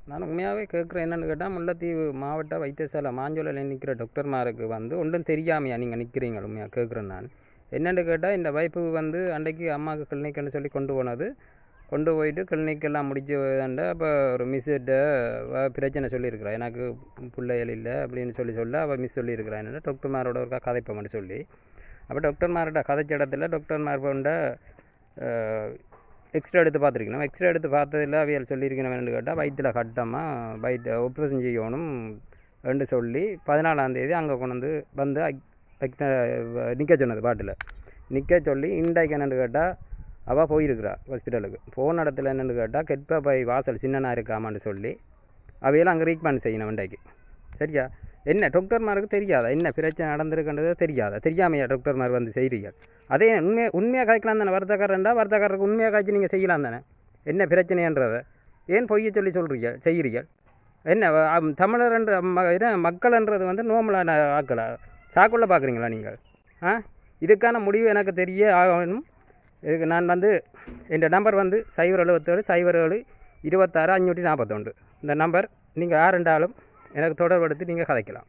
நான் உண்மையாகவே கேட்குறேன் என்னென்னு கேட்டால் முல்லைத்தீவு மாவட்ட வைத்தியசாலை மாஞ்சோலையில் நிற்கிற டாக்டர்மாருக்கு வந்து ஒன்றும் தெரியாமையா நீங்கள் நிற்கிறீங்க உண்மையாக கேட்குறேன் நான். என்னென்னு கேட்டால் இந்த வைப்பு வந்து அன்றைக்கு அம்மாவுக்கு கிளினிக்குன்னு சொல்லி கொண்டு போனது, கொண்டு போயிட்டு கிளினிக்கெல்லாம் முடிச்சு வேண்ட அப்போ ஒரு மிஸ்ஸிட்ட பிரச்சனை சொல்லியிருக்கிறா, எனக்கு பிள்ளைகள் இல்லை அப்படின்னு சொல்ல அவள் மிஸ் சொல்லியிருக்கிறா என்னென்னா டாக்டர்மாரோட ஒரு கதைப்போம்னு சொல்லி. அப்போ டாக்டர்மார்கிட்ட கதைச்ச இடத்துல டாக்டர்மார் கொண்ட எக்ஸ்ரே எடுத்து பார்த்துருக்கணும். எக்ஸ்ரே எடுத்து பார்த்ததில் அவையல் சொல்லியிருக்கணும்னு கேட்டால் வயிற்றில் கட்டமாக ஆப்ரேஷன் செய்யணும் என்று சொல்லி 14ஆம் தேதி அங்கே கொண்டு வந்து நிற்க சொன்னது பாட்டில் நிற்க சொல்லி இன்றைக்கு என்னென்னு கேட்டால் அவள் போயிருக்கிறா ஹாஸ்பிட்டலுக்கு. போன இடத்துல என்னென்னு கேட்டால் கெட்பை வாசல் சின்னனாக இருக்காமான்னு சொல்லி அவையெல்லாம் அங்கே ரீக்மெண்ட் செய்யணும் இன்றைக்கு. சரியா? என்ன டாக்டர்மாருக்கு தெரியாதா என்ன பிரச்சனை நடந்திருக்குன்றது தெரியாதா? தெரியாமையா டாக்டர்மார் வந்து செய்கிறீங்க? அதே உண்மையாக காய்க்கலாம் தானே. வருத்தக்காரருக்கு உண்மையாக காய்ச்சி நீங்கள் செய்யலாம் தானே. என்ன பிரச்சனைன்றதை ஏன் பொய்ய சொல்லி செய்கிறீங்க? என்ன தமிழர்ன்ற மக்கள்ன்றது வந்து நோமலான ஆக்களா சாக்குள்ள பார்க்குறீங்களா நீங்கள்? இதுக்கான முடிவு எனக்கு தெரிய ஆகணும். இதுக்கு நான் வந்து என் நம்பர் வந்து 077 07 26 541. இந்த நம்பர் நீங்கள் யாருண்டாலும் எனக்கு தொடர்படுத்தி நீங்கள் கதைக்கலாம்.